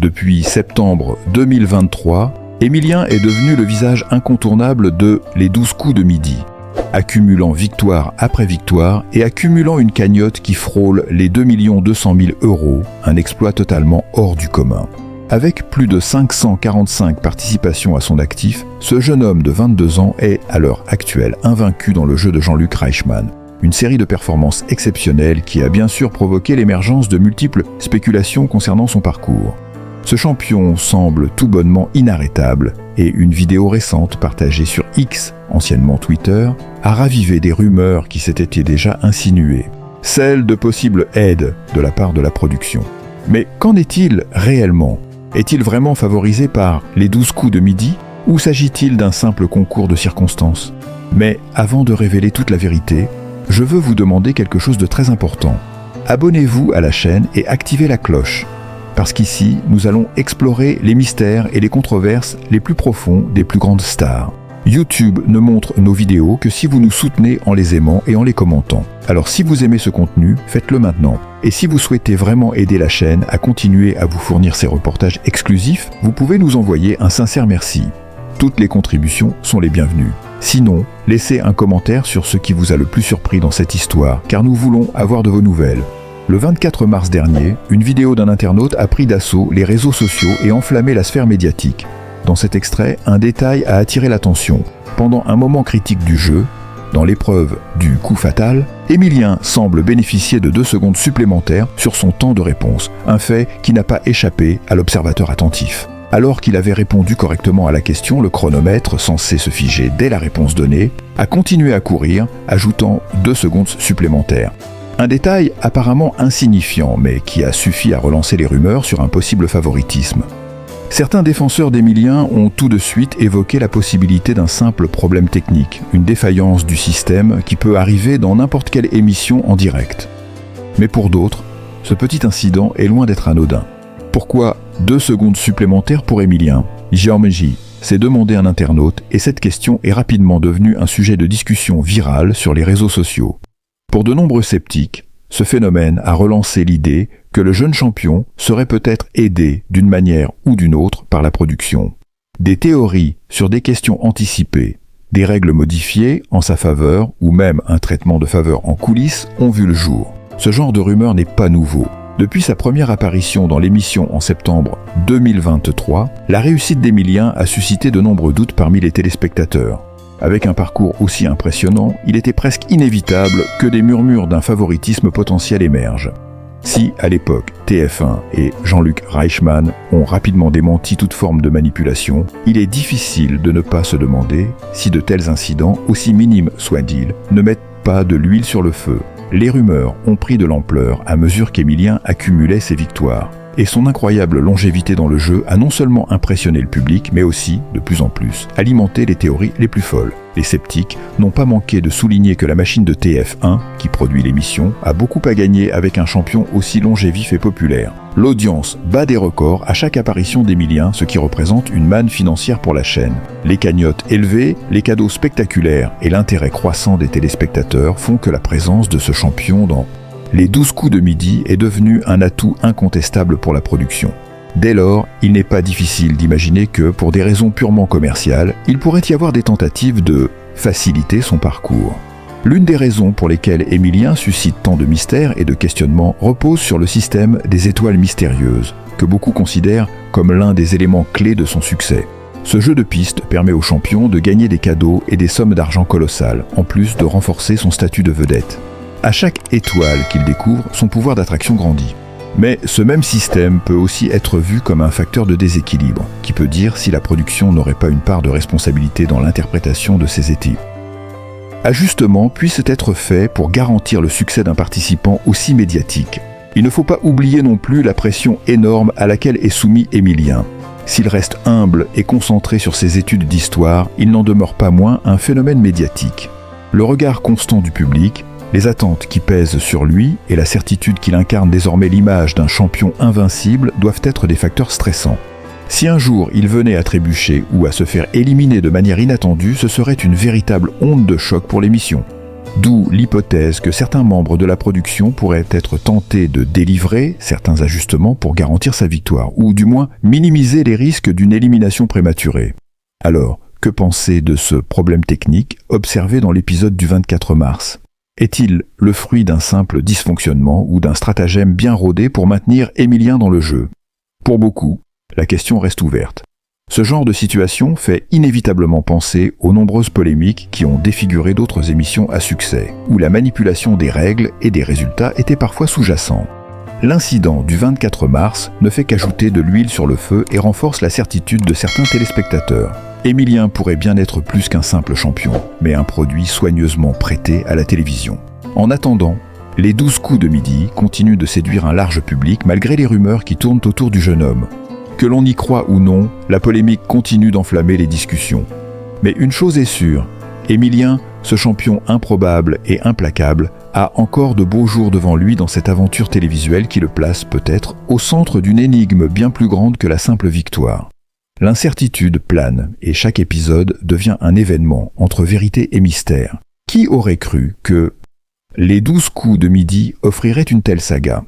Depuis septembre 2023, Emilien est devenu le visage incontournable de Les 12 coups de midi, accumulant victoire après victoire et accumulant une cagnotte qui frôle les 2 200 000 €, un exploit totalement hors du commun. Avec plus de 545 participations à son actif, ce jeune homme de 22 ans est, à l'heure actuelle, invaincu dans le jeu de Jean-Luc Reichmann. Une série de performances exceptionnelles qui a bien sûr provoqué l'émergence de multiples spéculations concernant son parcours. Ce champion semble tout bonnement inarrêtable et une vidéo récente partagée sur X, anciennement Twitter, a ravivé des rumeurs qui s'étaient déjà insinuées. Celles de possibles aides de la part de la production. Mais qu'en est-il réellement ? Est-il vraiment favorisé par les 12 coups de midi ou s'agit-il d'un simple concours de circonstances ? Mais avant de révéler toute la vérité, je veux vous demander quelque chose de très important. Abonnez-vous à la chaîne et activez la cloche. Parce qu'ici, nous allons explorer les mystères et les controverses les plus profonds des plus grandes stars. YouTube ne montre nos vidéos que si vous nous soutenez en les aimant et en les commentant. Alors si vous aimez ce contenu, faites-le maintenant. Et si vous souhaitez vraiment aider la chaîne à continuer à vous fournir ces reportages exclusifs, vous pouvez nous envoyer un sincère merci. Toutes les contributions sont les bienvenues. Sinon, laissez un commentaire sur ce qui vous a le plus surpris dans cette histoire, car nous voulons avoir de vos nouvelles. Le 24 mars dernier, une vidéo d'un internaute a pris d'assaut les réseaux sociaux et enflammé la sphère médiatique. Dans cet extrait, un détail a attiré l'attention. Pendant un moment critique du jeu, dans l'épreuve du coup fatal, Emilien semble bénéficier de 2 secondes supplémentaires sur son temps de réponse, un fait qui n'a pas échappé à l'observateur attentif. Alors qu'il avait répondu correctement à la question, le chronomètre, censé se figer dès la réponse donnée, a continué à courir, ajoutant 2 secondes supplémentaires. Un détail apparemment insignifiant, mais qui a suffi à relancer les rumeurs sur un possible favoritisme. Certains défenseurs d'Emilien ont tout de suite évoqué la possibilité d'un simple problème technique, une défaillance du système qui peut arriver dans n'importe quelle émission en direct. Mais pour d'autres, ce petit incident est loin d'être anodin. Pourquoi 2 secondes supplémentaires pour Emilien ? J, s'est demandé un internaute et cette question est rapidement devenue un sujet de discussion virale sur les réseaux sociaux. Pour de nombreux sceptiques, ce phénomène a relancé l'idée que le jeune champion serait peut-être aidé d'une manière ou d'une autre par la production. Des théories sur des questions anticipées, des règles modifiées en sa faveur ou même un traitement de faveur en coulisses ont vu le jour. Ce genre de rumeur n'est pas nouveau. Depuis sa première apparition dans l'émission en septembre 2023, la réussite d'Emilien a suscité de nombreux doutes parmi les téléspectateurs. Avec un parcours aussi impressionnant, il était presque inévitable que des murmures d'un favoritisme potentiel émergent. Si, à l'époque, TF1 et Jean-Luc Reichmann ont rapidement démenti toute forme de manipulation, il est difficile de ne pas se demander si de tels incidents, aussi minimes soient-ils, ne mettent pas de l'huile sur le feu. Les rumeurs ont pris de l'ampleur à mesure qu'Emilien accumulait ses victoires. Et son incroyable longévité dans le jeu a non seulement impressionné le public, mais aussi, de plus en plus, alimenté les théories les plus folles. Les sceptiques n'ont pas manqué de souligner que la machine de TF1, qui produit l'émission, a beaucoup à gagner avec un champion aussi longévif et populaire. L'audience bat des records à chaque apparition d'Emilien, ce qui représente une manne financière pour la chaîne. Les cagnottes élevées, les cadeaux spectaculaires et l'intérêt croissant des téléspectateurs font que la présence de ce champion dans Les 12 coups de midi est devenu un atout incontestable pour la production. Dès lors, il n'est pas difficile d'imaginer que, pour des raisons purement commerciales, il pourrait y avoir des tentatives de faciliter son parcours. L'une des raisons pour lesquelles Emilien suscite tant de mystères et de questionnements repose sur le système des étoiles mystérieuses, que beaucoup considèrent comme l'un des éléments clés de son succès. Ce jeu de piste permet au champion de gagner des cadeaux et des sommes d'argent colossales, en plus de renforcer son statut de vedette. À chaque étoile qu'il découvre, son pouvoir d'attraction grandit. Mais ce même système peut aussi être vu comme un facteur de déséquilibre, qui peut dire si la production n'aurait pas une part de responsabilité dans l'interprétation de ces étés. Ajustements puissent être faits pour garantir le succès d'un participant aussi médiatique. Il ne faut pas oublier non plus la pression énorme à laquelle est soumis Emilien. S'il reste humble et concentré sur ses études d'histoire, il n'en demeure pas moins un phénomène médiatique. Le regard constant du public, les attentes qui pèsent sur lui et la certitude qu'il incarne désormais l'image d'un champion invincible doivent être des facteurs stressants. Si un jour il venait à trébucher ou à se faire éliminer de manière inattendue, ce serait une véritable onde de choc pour l'émission. D'où l'hypothèse que certains membres de la production pourraient être tentés de délivrer certains ajustements pour garantir sa victoire, ou du moins minimiser les risques d'une élimination prématurée. Alors, que penser de ce problème technique observé dans l'épisode du 24 mars ? Est-il le fruit d'un simple dysfonctionnement ou d'un stratagème bien rodé pour maintenir Émilien dans le jeu ? Pour beaucoup, la question reste ouverte. Ce genre de situation fait inévitablement penser aux nombreuses polémiques qui ont défiguré d'autres émissions à succès, où la manipulation des règles et des résultats était parfois sous-jacent. L'incident du 24 mars ne fait qu'ajouter de l'huile sur le feu et renforce la certitude de certains téléspectateurs. Émilien pourrait bien être plus qu'un simple champion, mais un produit soigneusement prêté à la télévision. En attendant, les 12 coups de midi continuent de séduire un large public malgré les rumeurs qui tournent autour du jeune homme. Que l'on y croit ou non, la polémique continue d'enflammer les discussions. Mais une chose est sûre, Émilien, ce champion improbable et implacable, a encore de beaux jours devant lui dans cette aventure télévisuelle qui le place peut-être au centre d'une énigme bien plus grande que la simple victoire. L'incertitude plane et chaque épisode devient un événement entre vérité et mystère. Qui aurait cru que les 12 coups de midi offriraient une telle saga ?